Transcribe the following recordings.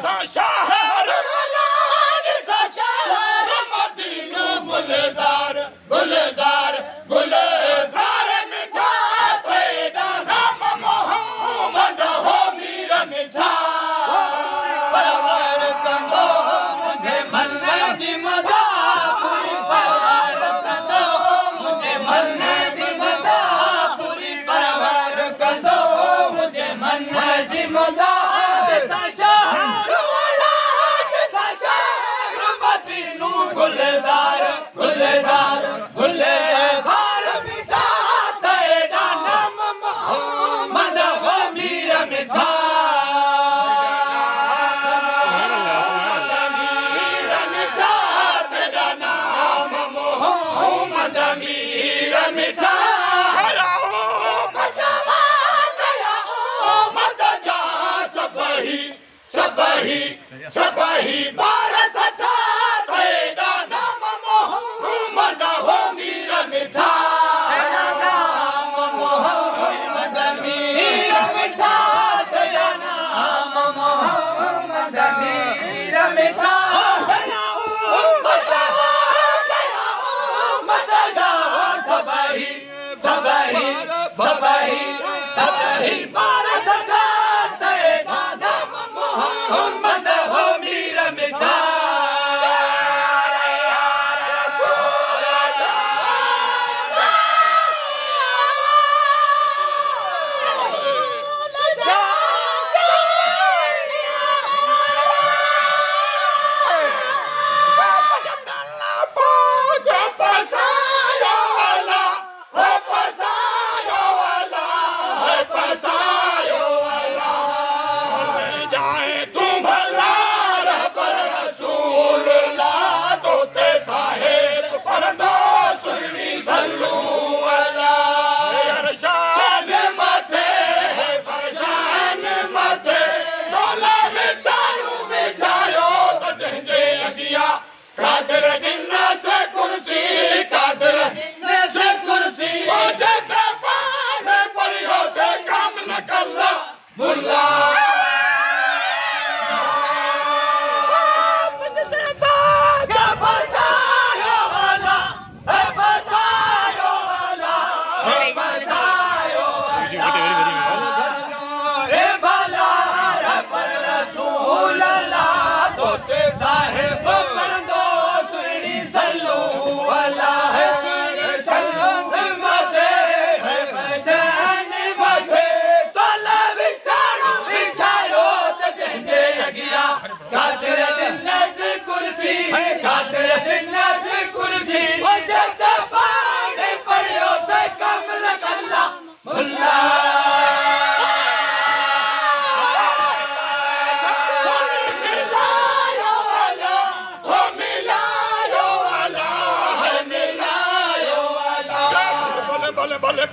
Sasha! सबही सबही सबही भारत जाते गाना मोहम्मद हो मीर मिठा कादर दिल्ला से कुर्सी कादर दिल्ला से कुर्सी जगह पाने पड़ियो से काम न करला मुल्ला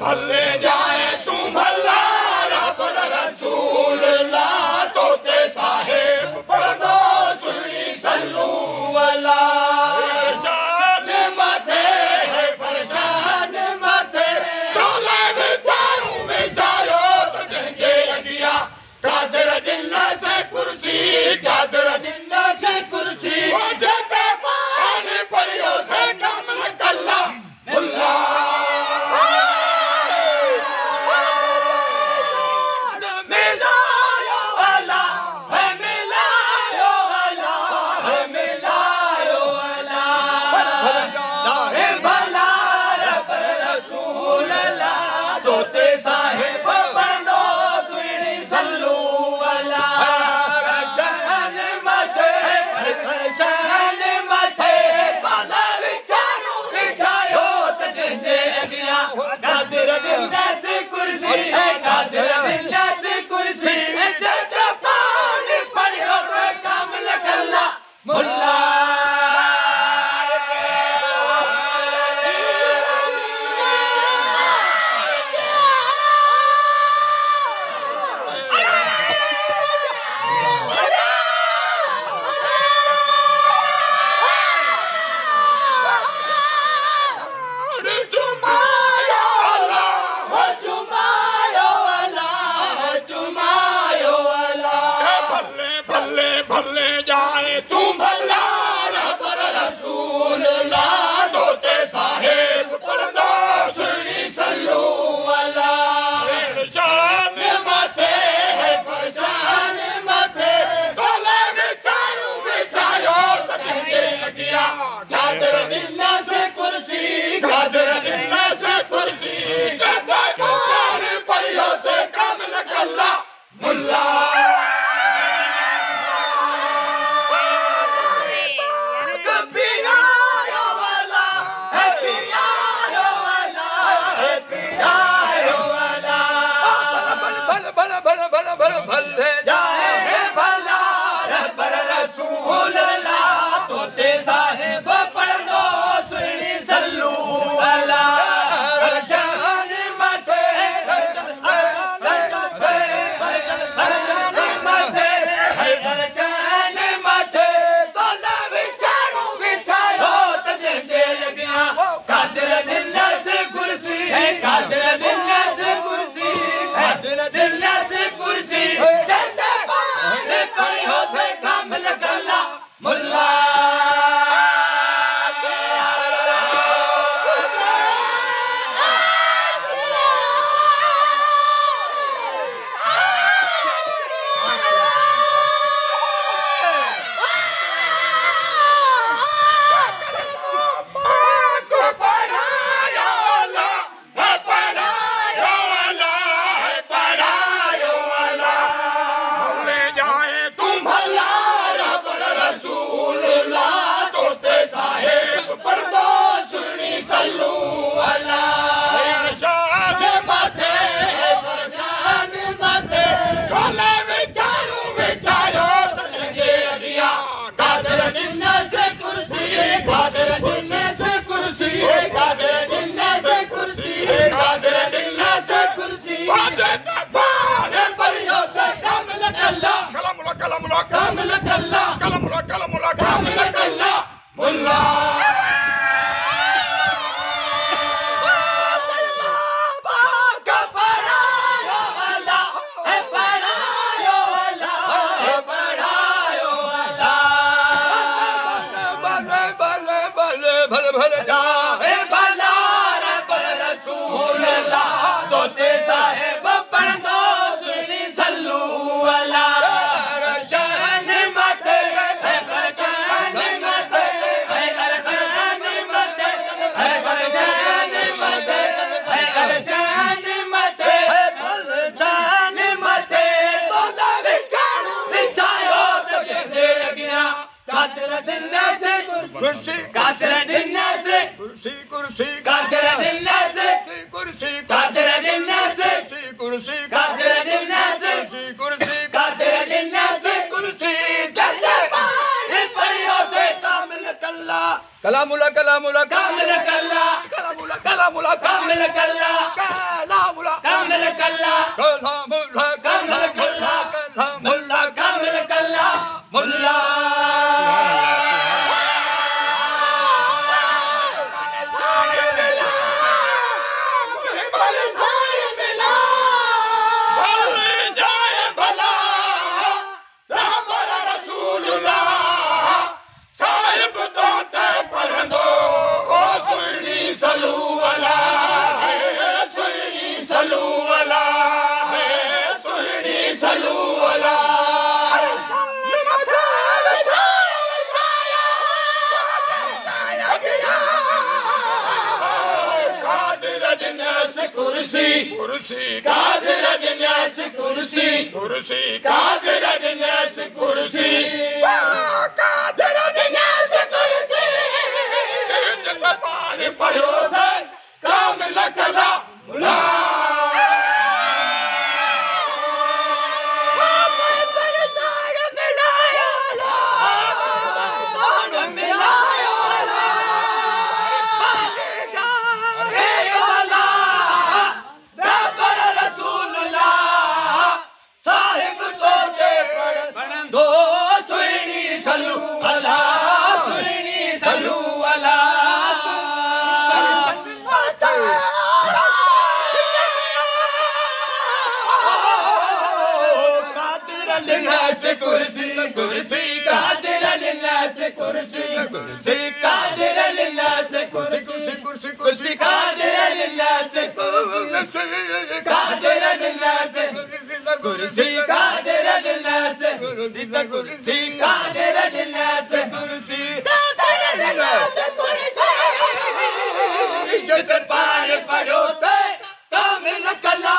भले जाए तू भला रब रसूल ला तोते साहेब पढ़ो सुनी सल्लू वाला शान माथे है परेशान माथे टोले में जायो तो देंगे अगिया कादर दिल्ला से कुर्सी कादर दिल्ला से कुर्सी वो जगह पानी पड़ियो थे काम न कल्ला मुल्ला भले जाए तू भला रब रसूल ला तोते साहेब पढ़ो सुनी सल्लू वाला शान माथे है परेशान माथे तोले विचारो तो देंगे लगिया कादर दिल्ला से कुर्सी कादर दिल्ला से कुर्सी जगह पानी पड़ियो से काम न कल्ला मुल्ला भले जाए भला रब रसूल ला तोते साहेब पढ़ो सुनी सल्लू वाला शान माथे भल भल जाए भला रब रसूल अल्लाह तोते साहेब पढ़ दो सुनी सल्लू अला शान मत है शान मत है शान मत है शान मत है शान मत है शान मत तो विचारो तो दे गया कादर दिल से कुर्सी कादर दिल से कुर्सी कुर्सी कादर दिल से कुर्सी कादर दिल से कुर्सी कादर दिल से कुर्सी कादर दिल से कुर्सी चले पानी परियो पे कामिल कल्ला कलामुला कलामुला कामिल कल्ला कलामुला कलामुला कामिल कल्ला कलामुला कामिल कल्ला कलामुला कामिल कल्ला कलामुला कामिल कल्ला मुल्ला कुर्सी कुर्सी कादर दिन्यास कुर्सी कुर्सी कादर दिन्यास कुर्सी कादर दिन्यास कुर्सी जब पानी पढ़ो थे कामिल कला मुला कुर्सी कुर्सी कादिर लिल्लाह कुर्सी कुर्सी कादिर लिल्लाह कुर्सी कुर्सी कुर्सी कादिर लिल्लाह कुर्सी कादिर लिल्लाह कुर्सी कादिर लिल्लाह कुर्सी कुर्सी कादिर लिल्लाह कुर्सी कादिर लिल्लाह कुर्सी जिस पानी पढ़ो थे कामिल कला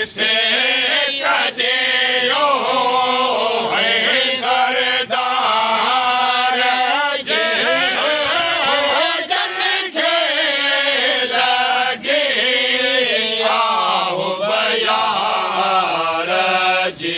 से कटियो है सरदार जे जन के लगे आओ बयार जी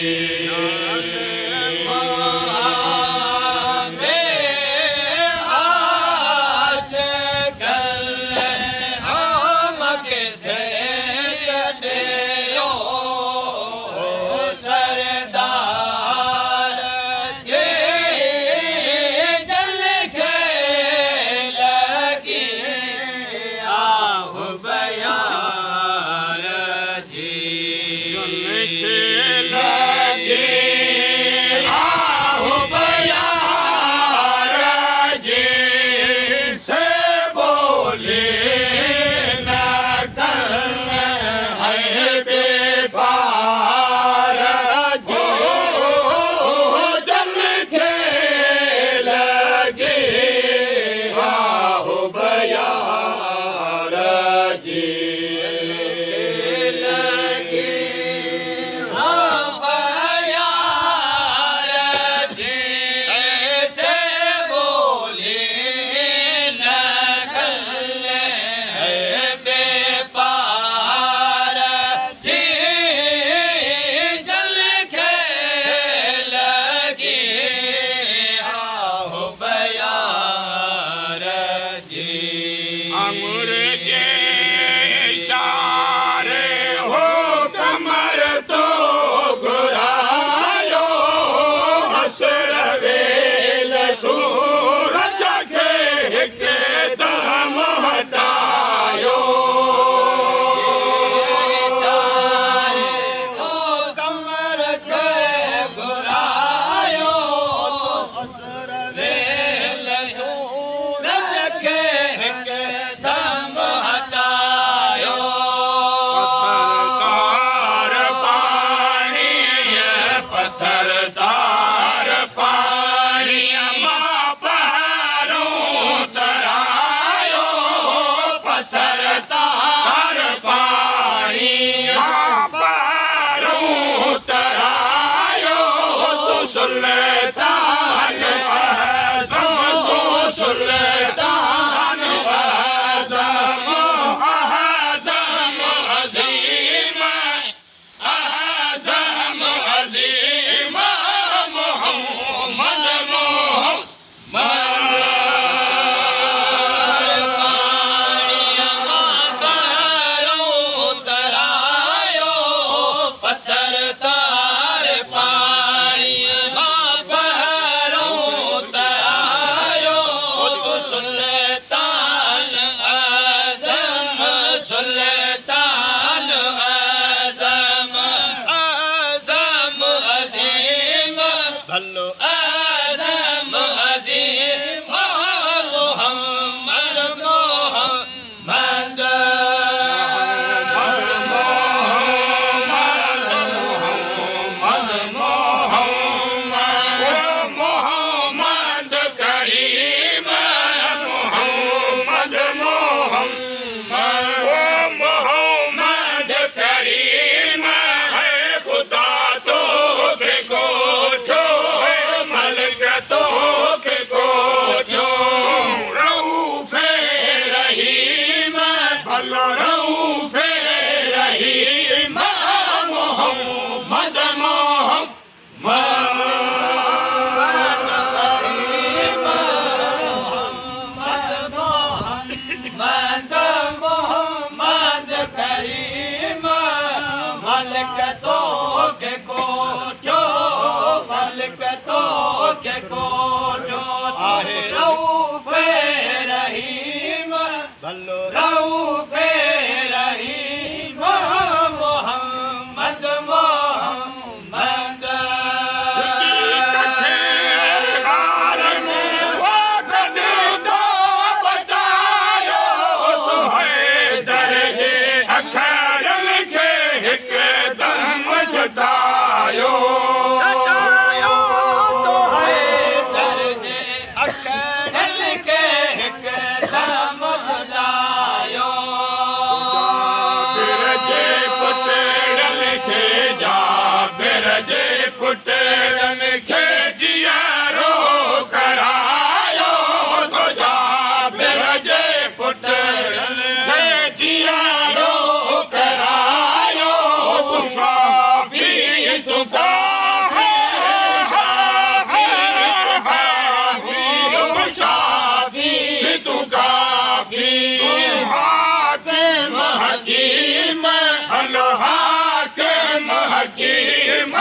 हकीम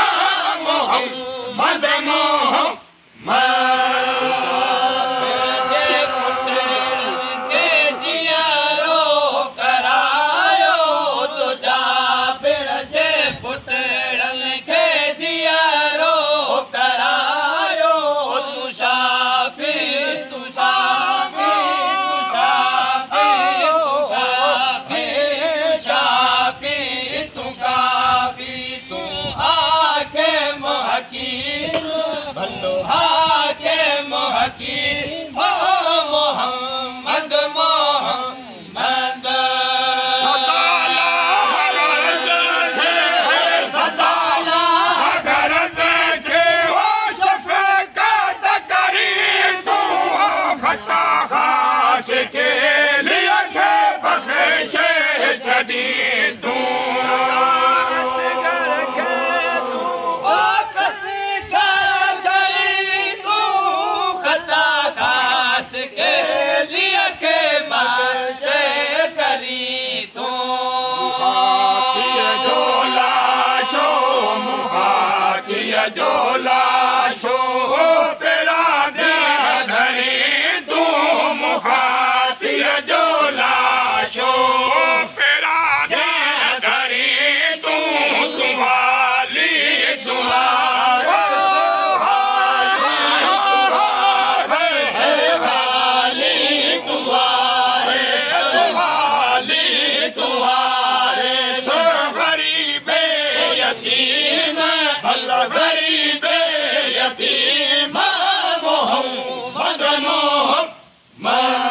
मोहम्मद मोहम्मद मोहम्मद मोहम्मद सदाला गरज के वो शफ़क़त करी तू खता खास के लिए के बख्शे छड़ी तू जो लाशो तेरा दे धरी तू मुखातिय जो लाशो तेरा दे धरी तू तुम्हारी तुम्हारे तुम्हारे सो गरीबे यतीम भला गरीबे यतीम मोहम्मद मोहम्मद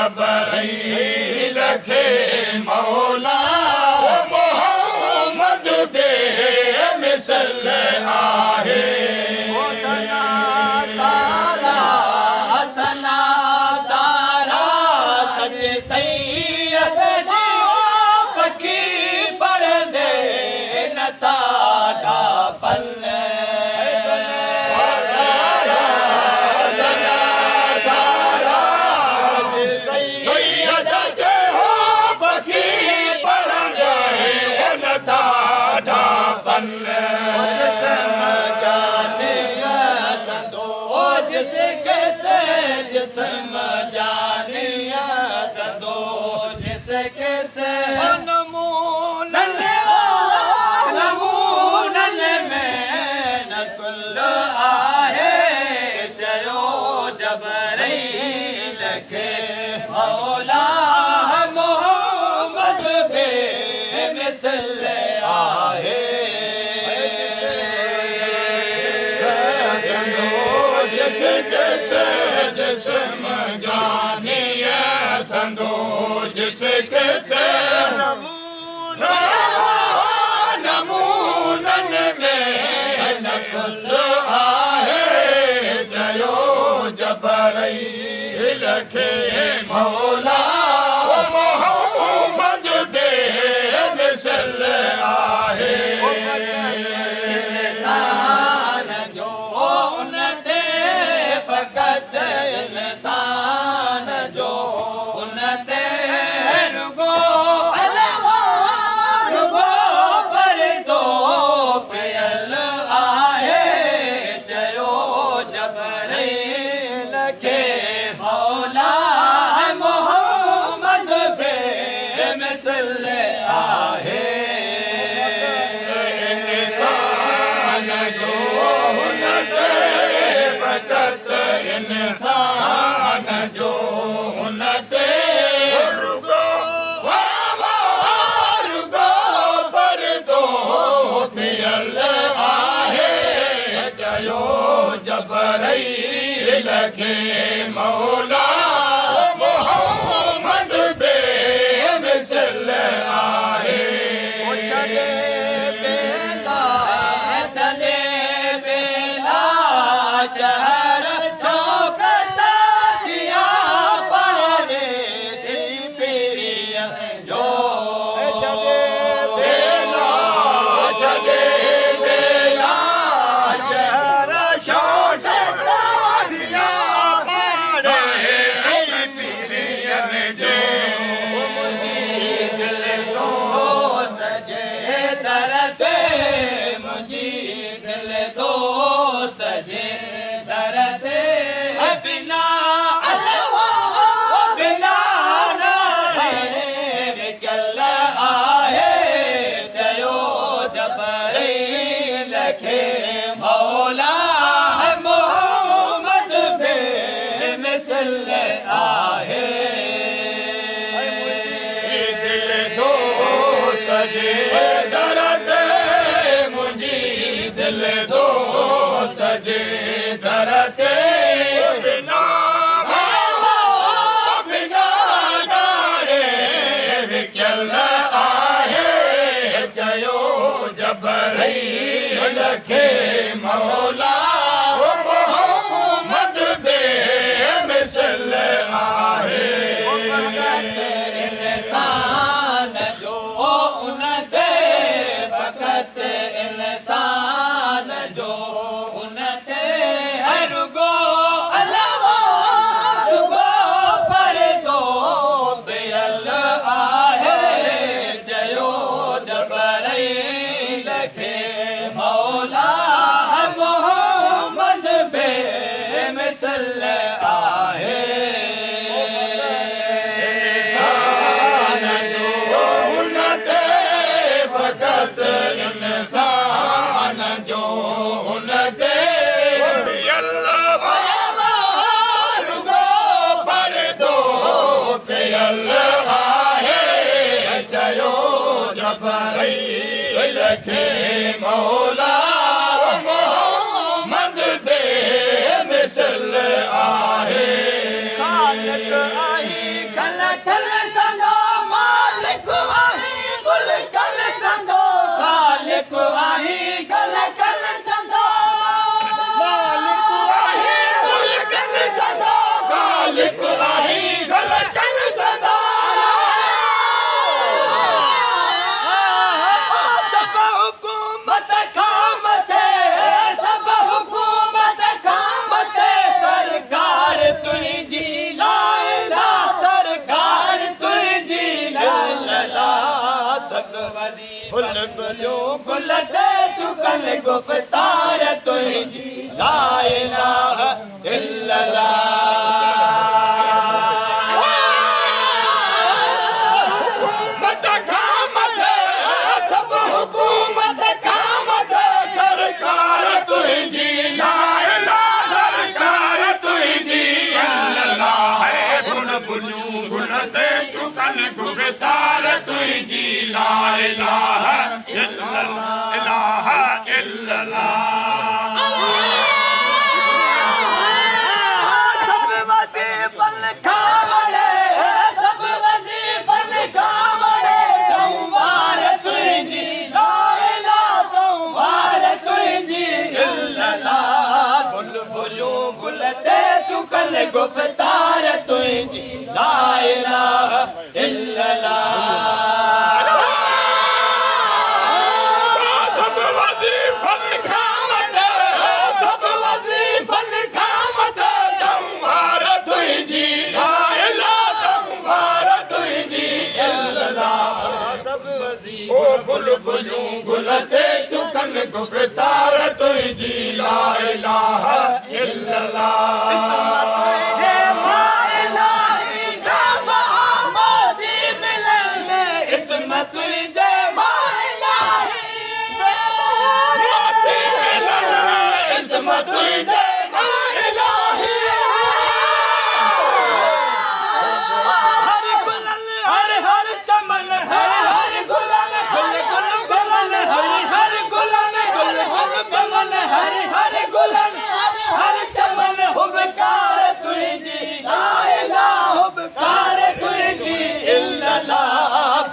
जबरील खे मौला मोहम्मद बेमिसल आहे सना सारा सच सैयद पखी पढ़ंदे नथा ढापल जिस्म जानिया सदो जिस किस नमूनन में नकुल आहे चयो जबरील खे मौला मोहम्मद बेमिसल आहे जिस किस जिस्म जानिया संदो जिस किस नमूनन में नकुल आहे चयो जबरील खे मौला मोहम्मद बेमिसल आहे इंसान जो उन ते रुगो परदो पियल आहे चयो जबरील खे मौला मोहम्मद बेमिसल आहे इंसान जो उन ते फ़क़त इंसान जो उन ते रुगो परदो पियल आहे चयो जबरील खे मौला मोहम्मद बेमिसल आहे छॾे बेला शहर मौला मोहम्मद बेमिसल आहे दिल दोस्त जे दर्द मुंहिंजी दिल दोस्त जे दर्द बिना ॻाढ़े विकियल आहे चयो जबरील खे मौला मोहम्मद बेमिसल आहे इंसान जो उन ते फ़क़त इंसान जो उन ते रुगो परदो पियल आहे चयो जबरील खे मौला मोहम्मद बेमिसल आहे इंसान जो उन ते फ़क़त इंसान जो उन ते रुगो परदो पियल आहे चयो जबरील खे मौला मोहम्मद बेमिसल आहे खालिक आई गुफ्तार तुझी ला इलाहा इल्लल्लाह हुकूमत खामत सब हुकूमत खामत सरकार तुझी ला इलाहा सरकार तुझी इल्लल्लाह बुलबुलूं गुलते चुकन गुफ्तार तुझी ला इलाहा इल्लल्लाह इलाहा इल्लल्लाह सब वजीफल खावड़े सब वजीफल खावड़े तौवार तुझी ला इलाहा तौवार तुझी इल्लल्लाह बुलबुलूं गुलते चुकन गुफ्तार तुझी ला इलाहा इल्लल्लाह सब वजीफल खामत तौवार तुझी ला इलाहा तौवार तुझी इल्लल्लाह सब वजीफल बुलबुलूं गुलते चुकन गुफ्तार तुझी ला इलाहा इल्लल्लाह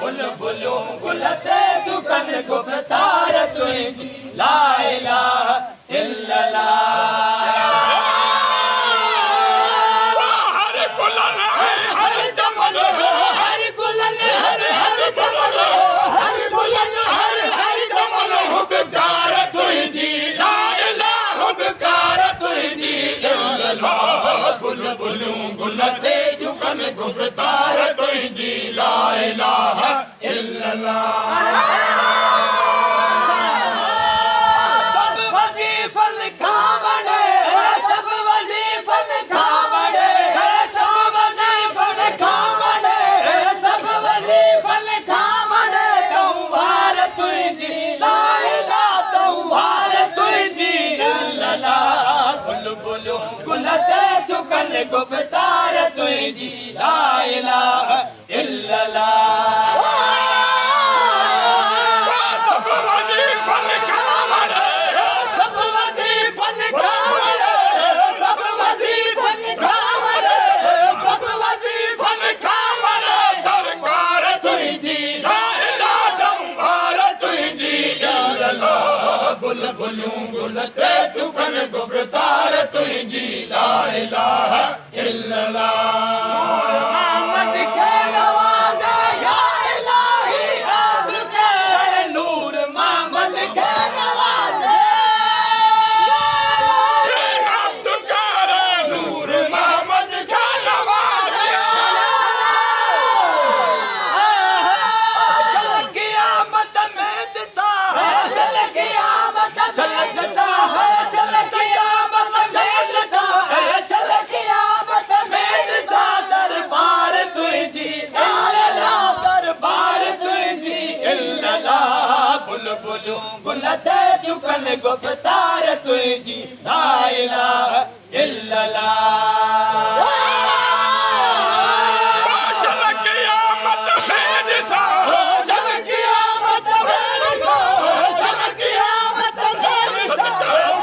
बुलबुलूं गुलते चुकन गुफ्तार तुझी ला इलाहा इल्लल्लाह हर गुलन हर चमन हर गुलन हर चमन हर गुलन हर चमन हुबकार तुझी ला इलाहा हुबकार तुझी इल्लल्लाह बुलबुलूं गुलते चुकन गुफ्तार तुझी ला इलाहा सब वजीफल खावड़े सब वजीफल खावड़े सब वजीफल खावड़े सब वजीफल खावड़े तौवार तुझी ला इलाहा तौवार तुझी इल्लल्लाह बुलबुलूं गुलते चुकन गुफ्तार तुझी ला इलाहा इल्लल्लाह बुलबुलूं गुलते चुकन गुफ्तार तुझी ला इलाहा इल्लल्लाह मोहम्मद के नवाज़े या इलाही नूर मोहम्मद के नवाज़े नूर मोहम्मद के नवाज़े चल क़यामत में दिसा चल क़यामत चल क़यामत में दिसा दरबार तुझी ला इलाहा दरबार तुझी इल्लल्लाह बुलबुलूं गुलते चुकन गुफ्तार तुझी ला इलाहा इल्लल्लाह चल क़यामत में दिसा चल क़यामत में दिसा चल क़यामत में दिसा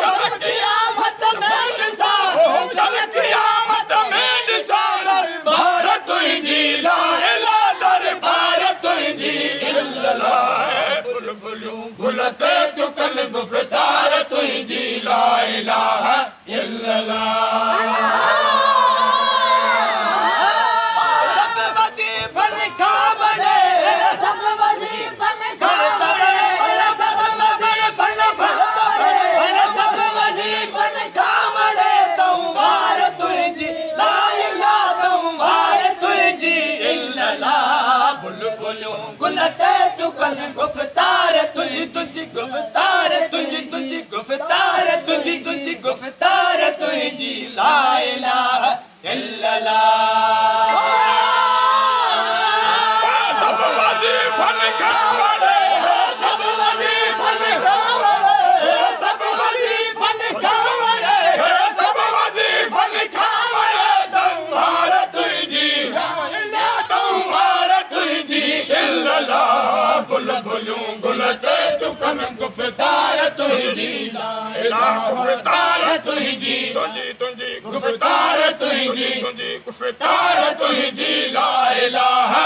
चल क़यामत में दिसा चल क़यामत में दिसा दरबार तुझी ला इलाहा दरबार तुझी इल्लल्लाह बुलबुलूं गुलते चुकन गुफ्तार तुझी ला इलाहा इल्लल्लाह सब वजीफल खावड़े सब वजीफल खावड़े सब वजीफल खावड़े तौवार तुझी ला इलाहा तौवार तुझी इल्लल्लाह बुलबुलूं गुलते चुकन गुफ्तार तुझी तुझी गुफ्तार तुझी तुझी गुफ्तार तुझी तुझी गुफ्तार तुझी ला इलाहा इल्लल्लाह सब वजीफा लिखावड़े सब वजीफा लिखावड़े सब वजीफा लिखावड़े सब वजीफा लिखावड़े संहार तुझी संहार तुझी इल्लल्लाह बुलबुलूं गुलते तुकन गुफ्तार तुझी ला इलाहा गुफ्तार तुझी तुझी गुफ्तार तुझी गुफ्तार तुझी ला इलाहा